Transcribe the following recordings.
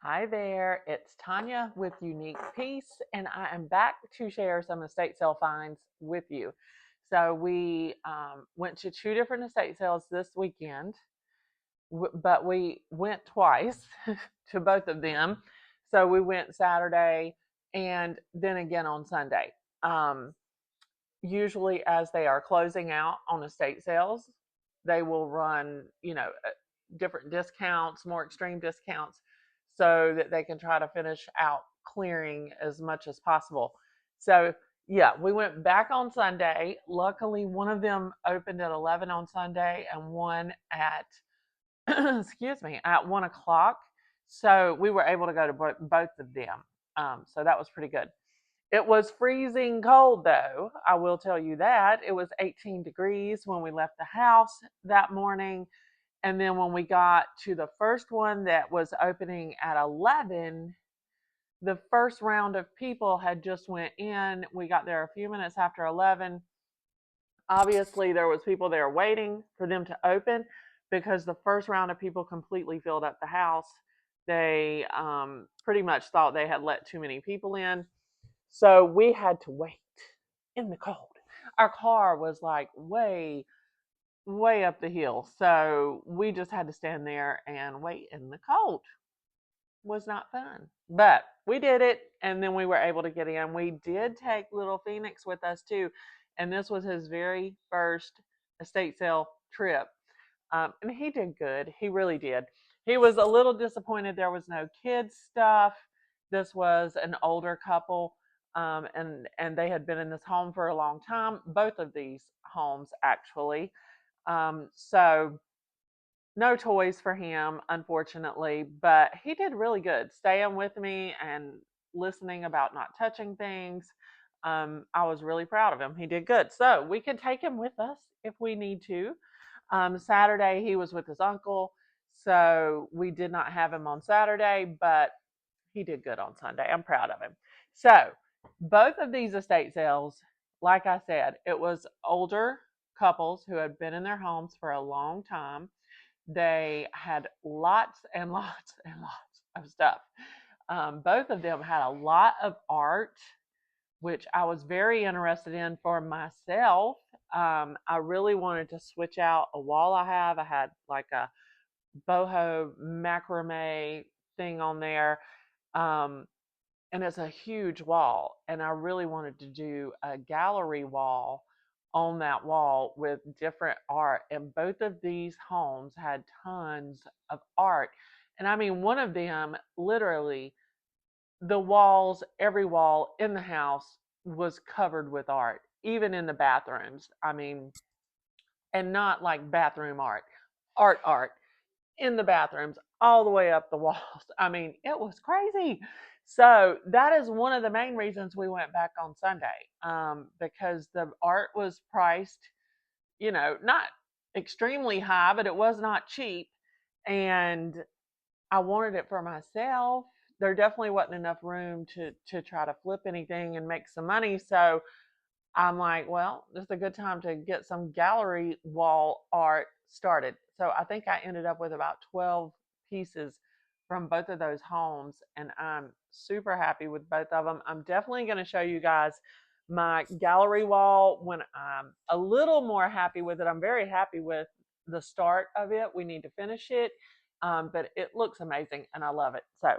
Hi there, it's Tanya with Unique Peace, and I am back to share some estate sale finds with you. So, we went to two different estate sales this weekend, but we went twice to both of them. So, we went Saturday and then again on Sunday. Um, Usually, as they are closing out on estate sales, they will run, different discounts, more extreme discounts, so that they can try to finish out clearing as much as possible. So, yeah, we went back on Sunday. Luckily, one of them opened at 11 on Sunday and one at, excuse me, at 1 o'clock. So, we were able to go to both of them. So, that was pretty good. It was freezing cold, though. I will tell you that. It was 18 degrees when we left the house that morning. And then when we got to the first one that was opening at 11, the first round of people had just went in. We got there a few minutes after 11. Obviously, there was people there waiting for them to open because the first round of people completely filled up the house. They pretty much thought they had let too many people in. So we had to wait in the cold. Our car was like way up the hill. So we just had to stand there and wait in the cold. Was not fun. But we did it and then we were able to get in. We did take little Phoenix with us too. And this was his very first estate sale trip. And he did good. He really did. He was a little disappointed there was no kids stuff. This was an older couple, and they had been in this home for a long time. Both of these homes, actually. So no toys for him, unfortunately, but he did really good staying with me and listening about not touching things. I was really proud of him. He did good. So we can take him with us if we need to. Saturday, he was with his uncle. So we did not have him on Saturday, but he did good on Sunday. I'm proud of him. So both of these estate sales, like I said, it was older couples who had been in their homes for a long time. They had lots and lots and lots of stuff. Both of them had a lot of art, which I was very interested in for myself. I really wanted to switch out a wall I have. I had like a boho macrame thing on there. Um, and it's a huge wall. And I really wanted to do a gallery wall on that wall with different art. And both of these homes had tons of art. And I mean, one of them literally, the walls, every wall in the house was covered with art, even in the bathrooms. I mean, and not like bathroom art in the bathrooms, all the way up the walls. I mean, it was crazy. So that is one of the main reasons we went back on Sunday, because the art was priced, not extremely high, but it was not cheap. And I wanted it for myself. There definitely wasn't enough room to try to flip anything and make some money. So I'm like, well, this is a good time to get some gallery wall art started. So I think I ended up with about 12 pieces from both of those homes, and I'm super happy with both of them. I'm definitely going to show you guys my gallery wall when I'm a little more happy with it. I'm very happy with the start of it. We need to finish it, but it looks amazing and I love it. So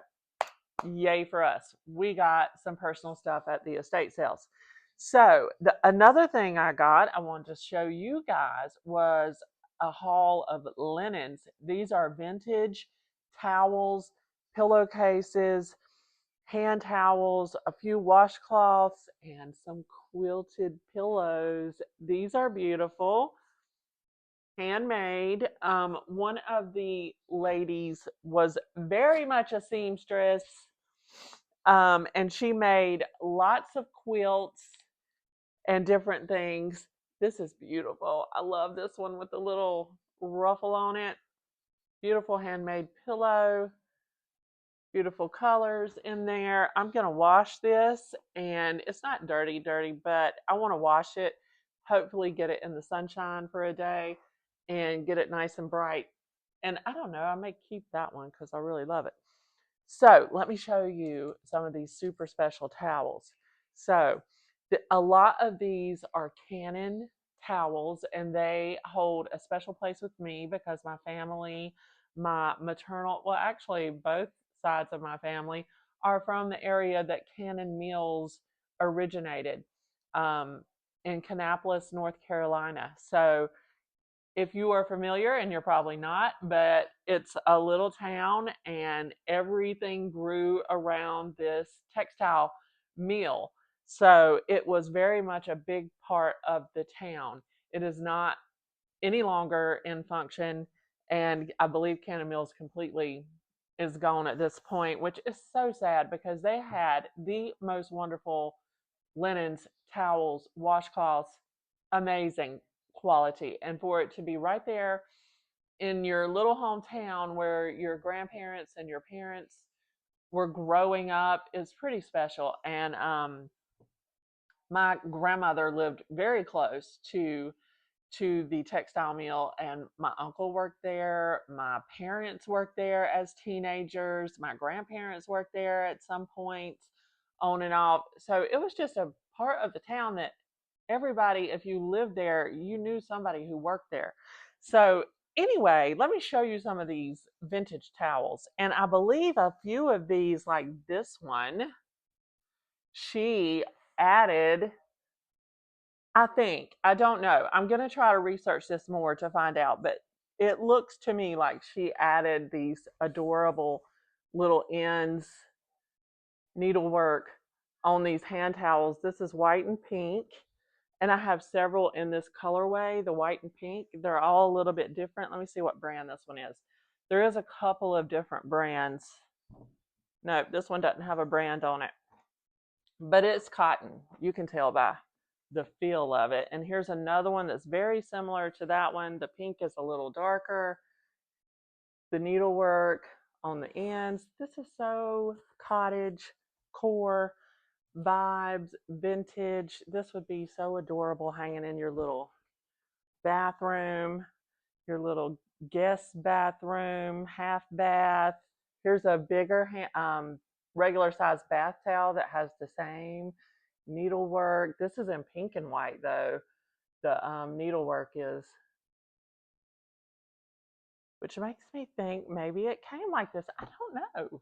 yay for us. We got some personal stuff at the estate sales. So another thing I wanted to show you guys was a haul of linens. These are vintage towels, pillowcases, hand towels, a few washcloths, and some quilted pillows. These are beautiful, handmade. One of the ladies was very much a seamstress, and she made lots of quilts and different things. This is beautiful. I love this one with the little ruffle on it. Beautiful handmade pillow. Beautiful colors in there. I'm going to wash this, and it's not dirty, but I want to wash it, hopefully get it in the sunshine for a day and get it nice and bright. And I don't know, I may keep that one because I really love it. So let me show you some of these super special towels. So a lot of these are Canon towels, and they hold a special place with me because my family, my maternal, well, actually, both sides of my family are from the area that Canon Mills originated um, in Kannapolis, North Carolina. So if you are familiar, and you're probably not, but it's a little town and everything grew around this textile mill. So it was very much a big part of the town. It is not any longer in function, and I believe Cannon Mills completely is gone at this point, which is so sad because they had the most wonderful linens, towels, washcloths, amazing quality. And for it to be right there in your little hometown where your grandparents and your parents were growing up is pretty special. And my grandmother lived very close to the textile mill, and my uncle worked there, my parents worked there as teenagers, my grandparents worked there at some point, on and off. So it was just a part of the town that everybody, if you lived there, you knew somebody who worked there. So anyway, let me show you some of these vintage towels. And I believe a few of these, like this one, she added, I think, I don't know. I'm going to try to research this more to find out, but it looks to me like she added these adorable little ends, needlework on these hand towels. This is white and pink, and I have several in this colorway, the white and pink. They're all a little bit different. Let me see what brand this one is. There is a couple of different brands. No, this one doesn't have a brand on it, but it's cotton. You can tell by the feel of it. And here's another one that's very similar to that one. The pink is a little darker. The needlework on the ends. This is so cottage core vibes, vintage. This would be so adorable hanging in your little bathroom, your little guest bathroom, half bath. Here's a bigger regular size bath towel that has the same needlework. This is in pink and white though. The needlework is, which makes me think maybe it came like this. I don't know.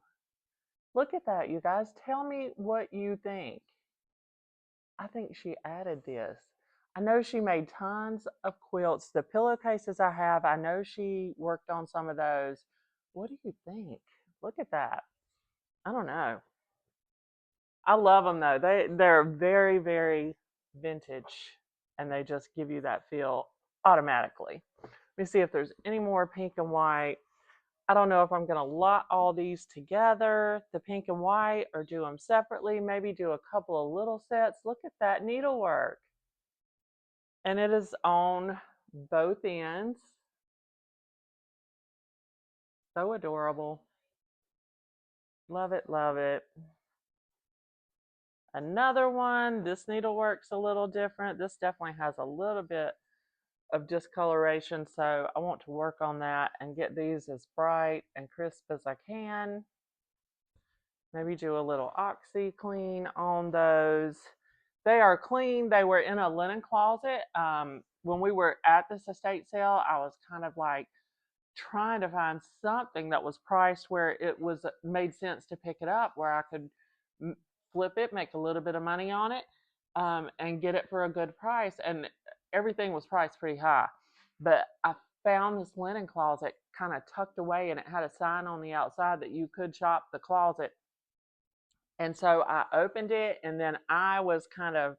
Look at that, you guys. Tell me what you think. I think she added this. I know she made tons of quilts. The pillowcases I have, I know she worked on some of those. What do you think? Look at that. I don't know. I love them though. They're very, very vintage, and they just give you that feel automatically. Let me see if there's any more pink and white. I don't know if I'm going to lot all these together, the pink and white, or do them separately. Maybe do a couple of little sets. Look at that needlework. And it is on both ends. So adorable. Love it, love it. Another one. This needlework's a little different. This definitely has a little bit of discoloration, so I want to work on that and get these as bright and crisp as I can. Maybe do a little oxy clean on those. They are clean. They were in a linen closet. When we were at this estate sale, I was kind of like trying to find something that was priced where it was made sense to pick it up, where I could flip it, make a little bit of money on it, and get it for a good price. And everything was priced pretty high. But I found this linen closet kind of tucked away, and it had a sign on the outside that you could shop the closet. And so I opened it, and then I was kind of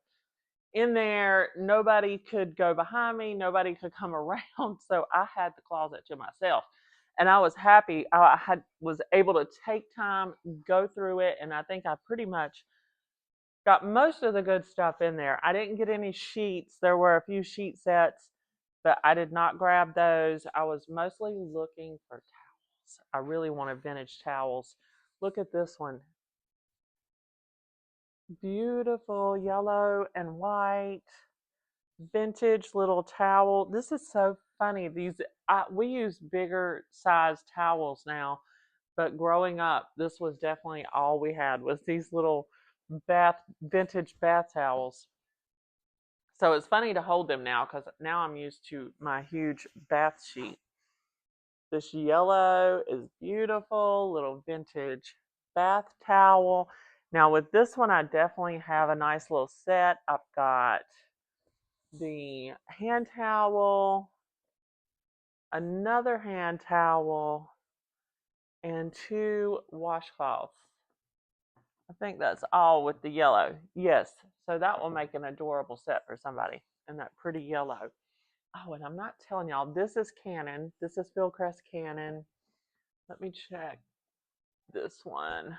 in there. Nobody could go behind me, nobody could come around. So I had the closet to myself. And I was happy. Was able to take time, go through it, and I think I pretty much got most of the good stuff in there. I didn't get any sheets. There were a few sheet sets, but I did not grab those. I was mostly looking for towels. I really wanted vintage towels. Look at this one. Beautiful yellow and white vintage little towel. This is so funny. We use bigger size towels now, but growing up, this was definitely all we had was these little vintage bath towels. So it's funny to hold them now because now I'm used to my huge bath sheet. This yellow is beautiful, little vintage bath towel. Now with this one, I definitely have a nice little set. I've got the hand towel, another hand towel, and two washcloths. I think that's all with the yellow. Yes, so that will make an adorable set for somebody in that pretty yellow. Oh, and I'm not telling y'all, this is Canon. This is Fieldcrest Canon. Let me check this one.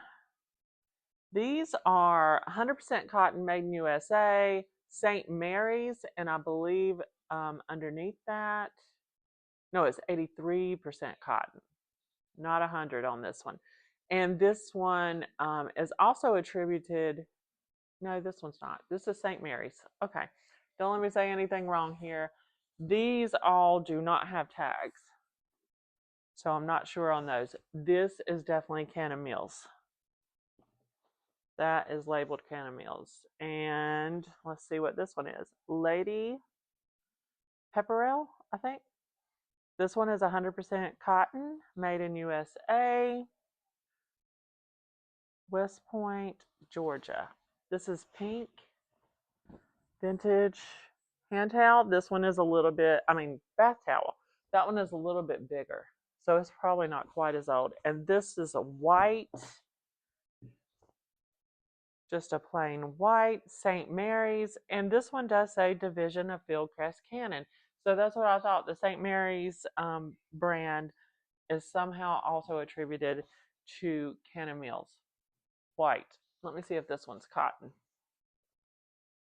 These are 100% cotton, made in USA, St. Mary's, and I believe underneath that, no, it's 83% cotton, not 100 on this one. And this one is also attributed, no, this one's not. This is St. Mary's. Okay, don't let me say anything wrong here. These all do not have tags, so I'm not sure on those. This is definitely Canon Mills. That is labeled Canon Mills. And let's see what this one is. Lady Pepperell, I think. This one is 100% cotton, made in USA, West Point, Georgia. This is pink, vintage hand towel. This one is a little bit, bath towel. That one is a little bit bigger. So it's probably not quite as old. And this is a white, just a plain white St. Mary's. And this one does say Division of Fieldcrest Canon. So that's what I thought. The St. Mary's brand is somehow also attributed to Canon Mills. White. Let me see if this one's cotton.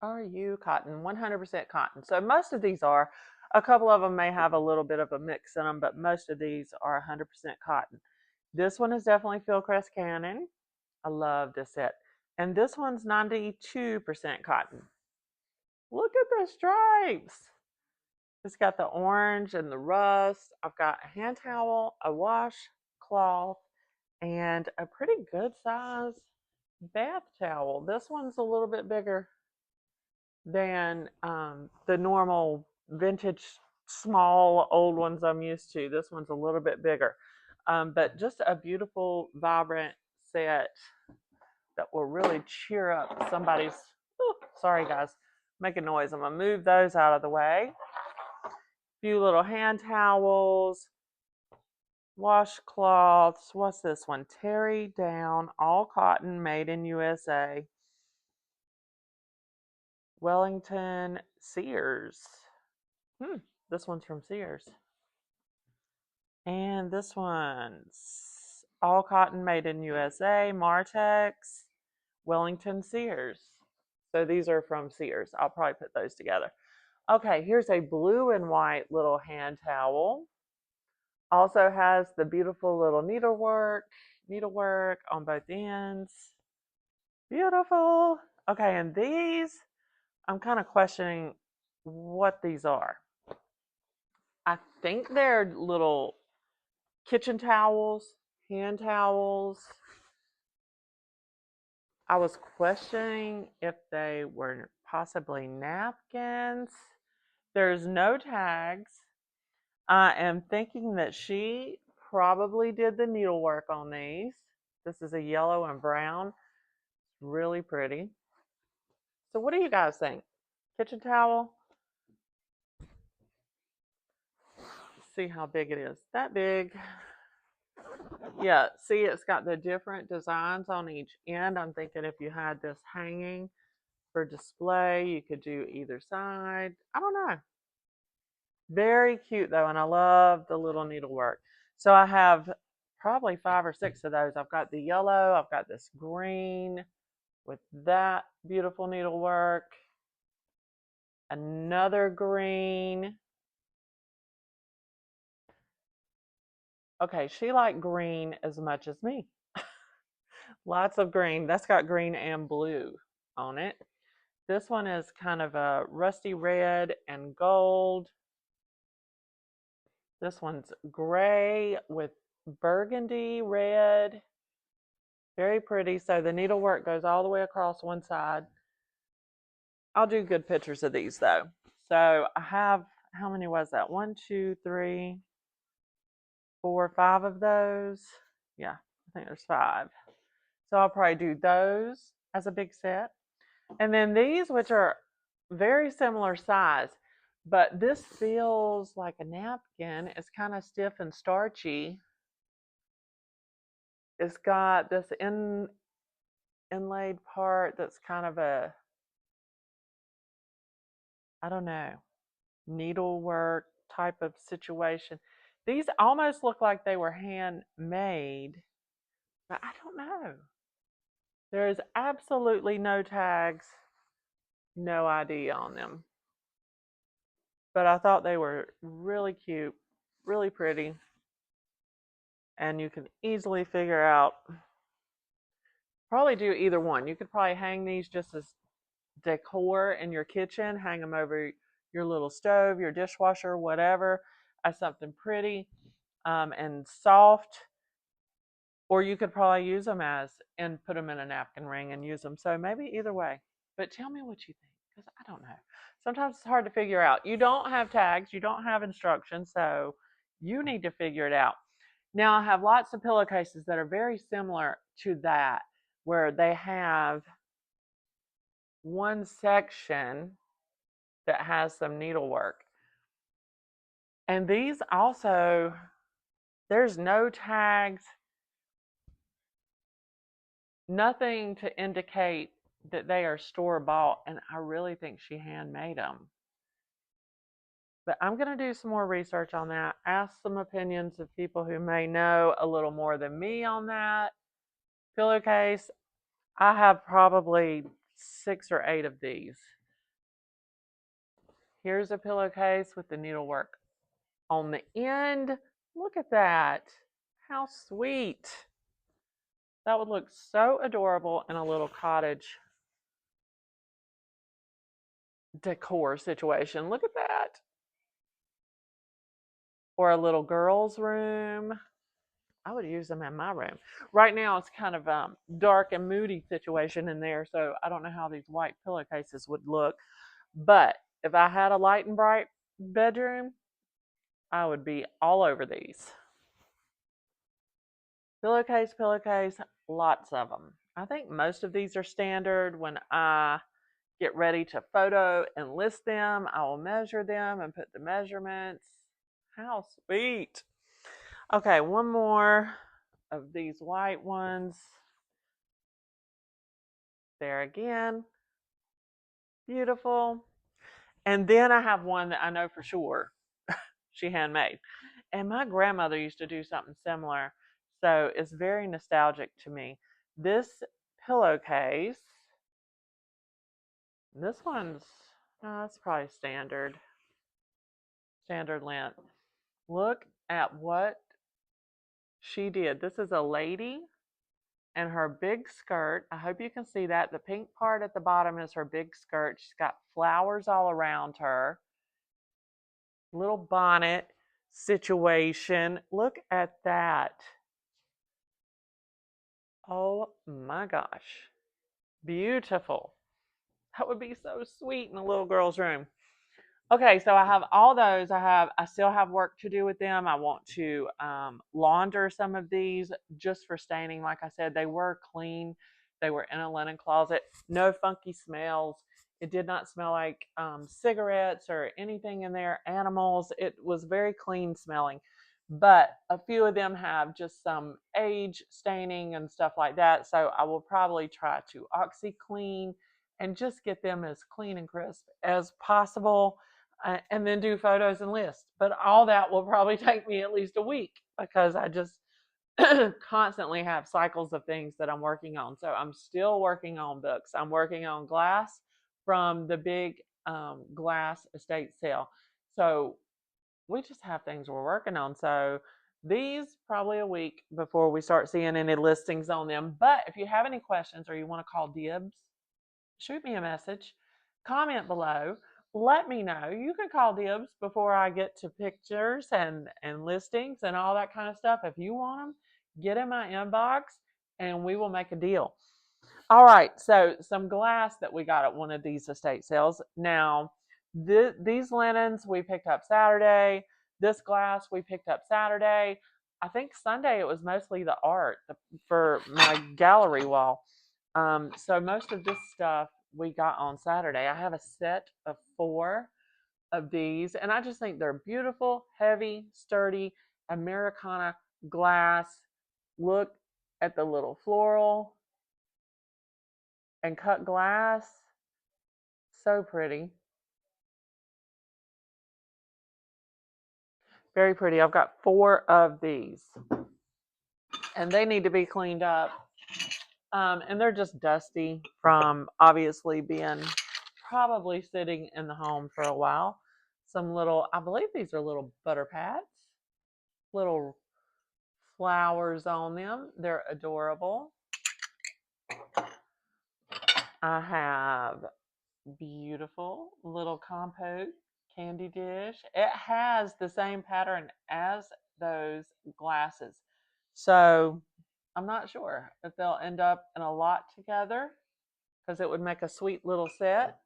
Are you cotton? 100% cotton. So most of these are. A couple of them may have a little bit of a mix in them, but most of these are 100% cotton. This one is definitely Fieldcrest Canon. I love this set. And this one's 92% cotton. Look at the stripes. It's got the orange and the rust. I've got a hand towel, a washcloth, and a pretty good size bath towel. This one's a little bit bigger than the normal vintage small old ones I'm used to. This one's a little bit bigger. But just a beautiful, vibrant set that will really cheer up somebody's, sorry guys, making noise. I'm going to move those out of the way. A few little hand towels, washcloths. What's this one? Terry Down, all cotton, made in USA. Wellington Sears. This one's from Sears. And this one's all cotton, made in USA, Martex, Wellington Sears. So these are from Sears. I'll probably put those together. Okay, here's a blue and white little hand towel. Also has the beautiful little needlework on both ends. Beautiful. Okay, and these, I'm kind of questioning what these are. I think they're little kitchen towels, hand towels. I was questioning if they were possibly napkins. There's no tags. I am thinking that she probably did the needlework on these. This is a yellow and brown. Really pretty. So what do you guys think? Kitchen towel? See how big it is. That big. Yeah, see, it's got the different designs on each end. I'm thinking if you had this hanging for display, you could do either side. I don't know. Very cute though, and I love the little needlework. So I have probably 5 or 6 of those. I've got the yellow, I've got this green with that beautiful needlework, another green. Okay, she liked green as much as me. Lots of green. That's got green and blue on it. This one is kind of a rusty red and gold. This one's gray with burgundy red, very pretty. So the needlework goes all the way across one side. I'll do good pictures of these though. So I have, how many was that? 1, 2, 3, 4, 5 of those. Yeah, I think there's 5. So I'll probably do those as a big set. And then these, which are very similar size, but this feels like a napkin. It's kind of stiff and starchy. It's got this inlaid part that's kind of a, I don't know, needlework type of situation. These almost look like they were handmade, but I don't know. There is absolutely no tags, no ID on them. But I thought they were really cute, really pretty, and you can easily figure out. Probably do either one. You could probably hang these just as decor in your kitchen, hang them over your little stove, your dishwasher, whatever, as something pretty and soft. Or you could probably use them as, and put them in a napkin ring and use them. So maybe either way. But tell me what you think, because I don't know. Sometimes it's hard to figure out. You don't have tags, you don't have instructions, so you need to figure it out. Now, I have lots of pillowcases that are very similar to that, where they have one section that has some needlework. And these also, there's no tags, nothing to indicate that they are store-bought, and I really think she handmade them. But I'm going to do some more research on that, ask some opinions of people who may know a little more than me on that pillowcase. I have probably 6 or 8 of these. Here's a pillowcase with the needlework on the end. Look at that. How sweet. That would look so adorable in a little cottage decor situation. Look at that. Or a little girl's room. I would use them in my room. Right now it's kind of dark and moody situation in there, so I don't know how these white pillowcases would look. But if I had a light and bright bedroom, I would be all over these. Pillowcase, lots of them. I think most of these are standard. When I get ready to photo and list them, I will measure them and put the measurements. How sweet. Okay, one more of these white ones. There again. Beautiful. And then I have one that I know for sure she handmade. And my grandmother used to do something similar. So it's very nostalgic to me. This pillowcase, this one's, that's probably standard length. Look at what she did. This is a lady and her big skirt. I hope you can see that. The pink part at the bottom is her big skirt. She's got flowers all around her. Little bonnet situation. Look at that. Oh my gosh. Beautiful. That would be so sweet in a little girl's room. Okay, so I have all those. I still have work to do with them. I want to launder some of these just for staining. Like I said, they were clean. They were in a linen closet. No funky smells. It did not smell like cigarettes or anything in there. Animals. It was very clean smelling. But a few of them have just some age staining and stuff like that. So I will probably try to OxyClean and just get them as clean and crisp as possible. And then do photos and lists. But all that will probably take me at least a week because I just constantly have cycles of things that I'm working on. So I'm still working on books. I'm working on glass from the big glass estate sale. So we just have things we're working on. So these probably a week before we start seeing any listings on them. But if you have any questions or you want to call dibs, shoot me a message, comment below. let me know. You can call dibs before I get to pictures and listings and all that kind of stuff. If you want them, get in my inbox and we will make a deal. All right, so some glass that we got at one of these estate sales. Now, these linens we picked up Saturday. This glass we picked up Saturday. I think Sunday it was mostly the art for my gallery wall. So most of this stuff we got on Saturday. I have a set of 4 of these, and I just think they're beautiful, heavy, sturdy Americana glass. Look at the little floral and cut glass. So pretty. Very pretty. I've got 4 of these, and they need to be cleaned up. And they're just dusty from obviously being probably sitting in the home for a while. Some little, I believe these are little butter pads, little flowers on them. They're adorable. I have beautiful little compote candy dish. It has the same pattern as those glasses. So I'm not sure if they'll end up in a lot together because it would make a sweet little set.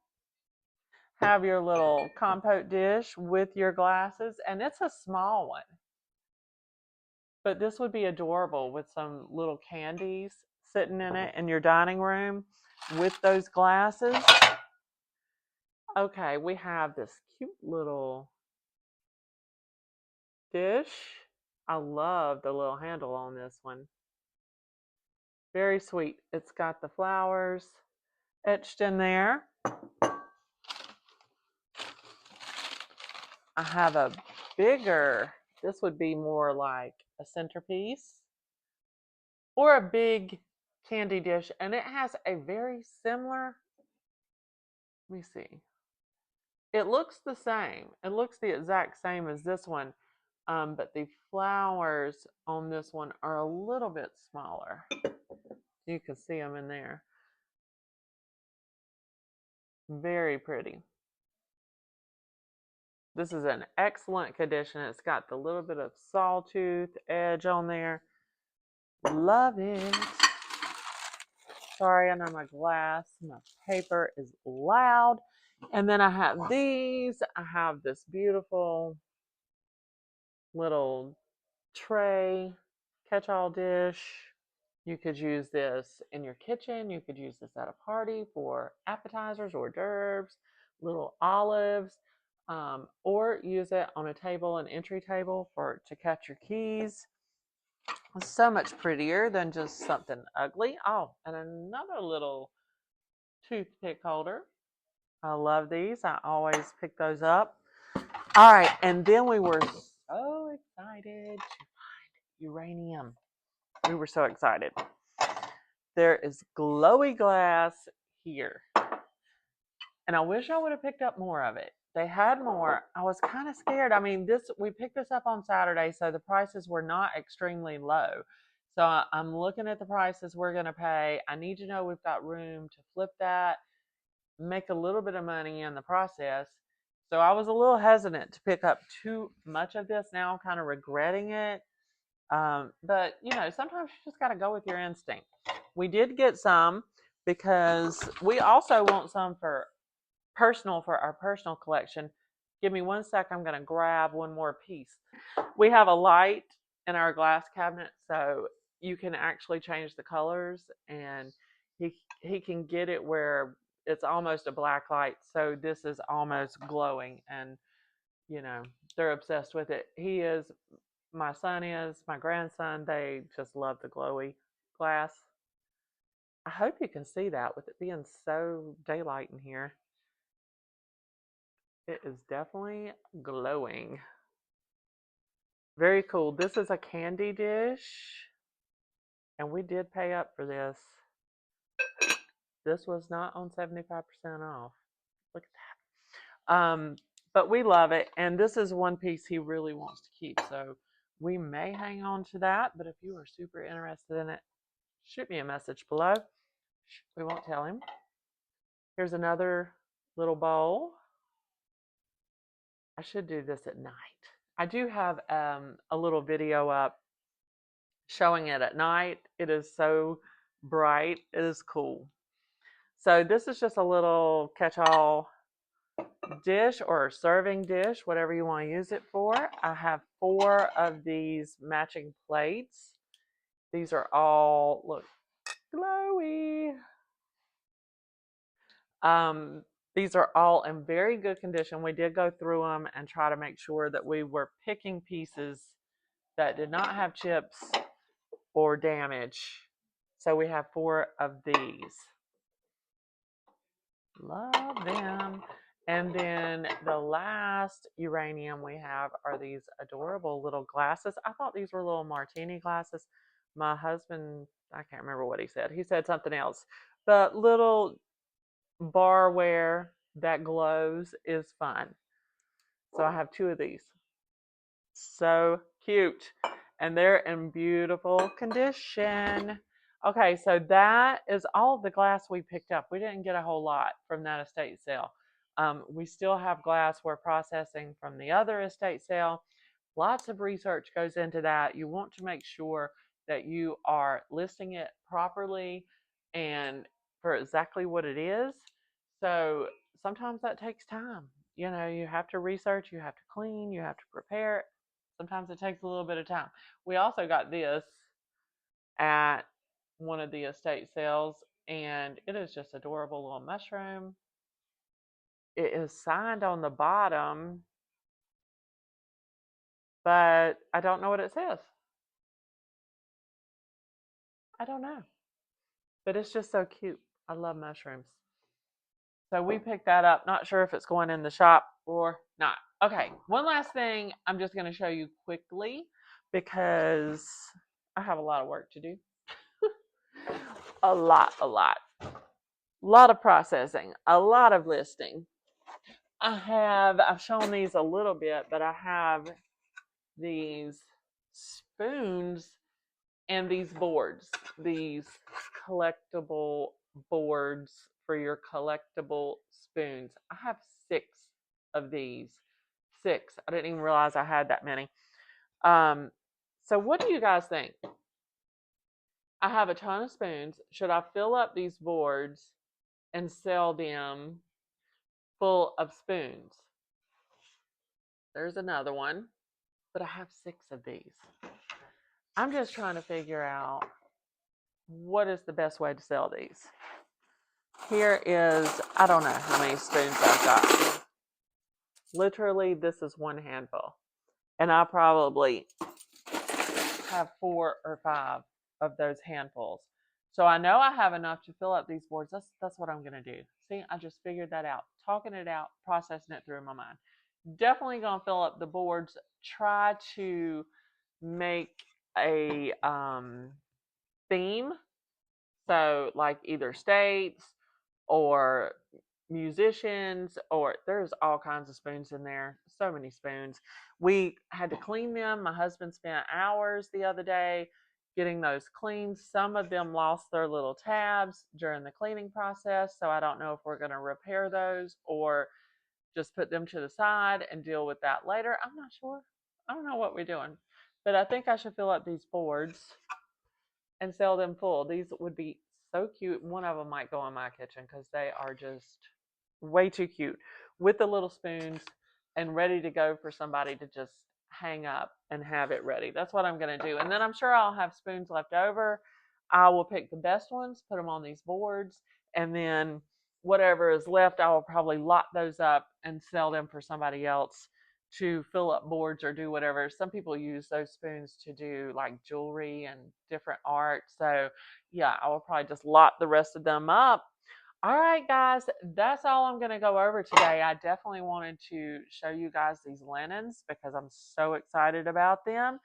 Have your little compote dish with your glasses, and it's a small one. But this would be adorable with some little candies sitting in it in your dining room with those glasses. Okay, we have this cute little dish. I love the little handle on this one. Very sweet. It's got the flowers etched in there. I have a bigger, this would be more like a centerpiece or a big candy dish, and it has a very similar, let me see. It looks the same. It looks the exact same as this one, but the flowers on this one are a little bit smaller. You can see them in there. Very pretty. This is an excellent condition. It's got the little bit of sawtooth edge on there. Love it. Sorry, I know my glass, my paper is loud. And then I have these. I have this beautiful little tray, catch-all dish. You could use this in your kitchen. You could use this at a party for appetizers, hors d'oeuvres, little olives, or use it on a table, an entry table to catch your keys. It's so much prettier than just something ugly. Oh, and another little toothpick holder. I love these. I always pick those up. All right, and then we were so excited to find uranium. We were so excited. There is glowy glass here. And I wish I would have picked up more of it. They had more. I was kind of scared. I mean, we picked this up on Saturday, so the prices were not extremely low. So I'm looking at the prices we're going to pay. I need to know we've got room to flip that, make a little bit of money in the process. So I was a little hesitant to pick up too much of this. Now I'm kind of regretting it. But, sometimes you just got to go with your instinct. We did get some because we also want some for our personal collection. Give me 1 sec. I'm going to grab one more piece. We have a light in our glass cabinet, so you can actually change the colors, and he can get it where it's almost a black light. So this is almost glowing, and they're obsessed with it. My son is, my grandson, they just love the glowy glass. I hope you can see that with it being so daylight in here. It is definitely glowing. Very cool. This is a candy dish, and we did pay up for this. This was not on 75% off. Look at that. But we love it, and this is one piece he really wants to keep, so we may hang on to that, but if you are super interested in it, shoot me a message below. We won't tell him. Here's another little bowl. I should do this at night. I do have a little video up showing it at night. It is so bright. It is cool. So this is just a little catch-all dish or serving dish, whatever you want to use it for. I have 4 of these matching plates. These are all, look, glowy. Um, these are all in very good condition. We did go through them and try to make sure that we were picking pieces that did not have chips or damage. So we have 4 of these. Love them. And then the last uranium we have are these adorable little glasses. I thought these were little martini glasses. My husband, I can't remember what he said. He said something else. But little barware that glows is fun. So I have 2 of these. So cute. And they're in beautiful condition. Okay, so that is all the glass we picked up. We didn't get a whole lot from that estate sale. We still have glass we're processing from the other estate sale. Lots of research goes into that. You want to make sure that you are listing it properly and for exactly what it is. So sometimes that takes time. You know, you have to research, you have to clean, you have to prepare it. Sometimes it takes a little bit of time. We also got this at one of the estate sales, and it is just adorable little mushroom. It is signed on the bottom, but I don't know what it says. I don't know. But it's just so cute. I love mushrooms. So we picked that up. Not sure if it's going in the shop or not. Okay, one last thing I'm just going to show you quickly because I have a lot of work to do. A lot. A lot of processing, a lot of listing. I've shown these a little bit, but I have these spoons and these boards, these collectible boards for your collectible spoons. I have 6 of these. 6. I didn't even realize I had that many. So what do you guys think? I have a ton of spoons. Should I fill up these boards and sell them full of spoons? There's another one, but I have 6 of these. I'm just trying to figure out what is the best way to sell these. Here is, I don't know how many spoons I've got. Literally, this is one handful. And I probably have 4 or 5 of those handfuls. So I know I have enough to fill up these boards. That's what I'm going to do. See, I just figured that out. Talking it out, processing it through my mind. Definitely going to fill up the boards. Try to make a theme. So like either states or musicians, or there's all kinds of spoons in there. So many spoons. We had to clean them. My husband spent hours the other day getting those cleaned. Some of them lost their little tabs during the cleaning process. So I don't know if we're going to repair those or just put them to the side and deal with that later. I'm not sure. I don't know what we're doing. But I think I should fill up these boards and sell them full. These would be so cute. One of them might go in my kitchen because they are just way too cute with the little spoons and ready to go for somebody to just hang up and have it ready. That's what I'm going to do. And then I'm sure I'll have spoons left over. I will pick the best ones, put them on these boards, and then whatever is left, I will probably lock those up and sell them for somebody else to fill up boards or do whatever. Some people use those spoons to do like jewelry and different art. So yeah, I will probably just lock the rest of them up. All right, guys, that's all I'm going to go over today. I definitely wanted to show you guys these linens because I'm so excited about them,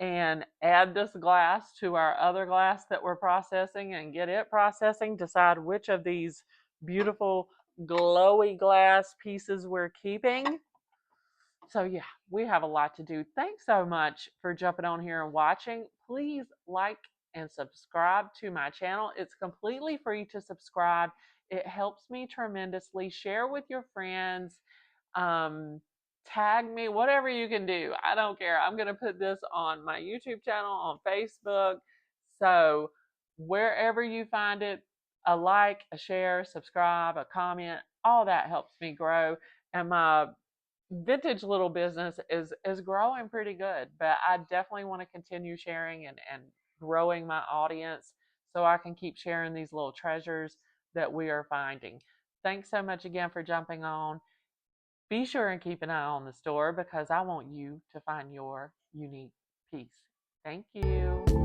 and add this glass to our other glass that we're processing and get it processing, decide which of these beautiful glowy glass pieces we're keeping. So yeah, we have a lot to do. Thanks so much for jumping on here and watching. Please like and subscribe to my channel. It's completely free to subscribe. It helps me tremendously. Share with your friends. Um, tag me, whatever you can do. I don't care. I'm going to put this on my YouTube channel, on Facebook. So wherever you find it, a like, a share, subscribe, a comment, all that helps me grow. And my vintage little business is growing pretty good, but I definitely want to continue sharing and growing my audience so I can keep sharing these little treasures that we are finding. Thanks so much again for jumping on. Be sure and keep an eye on the store because I want you to find your unique piece. Thank you.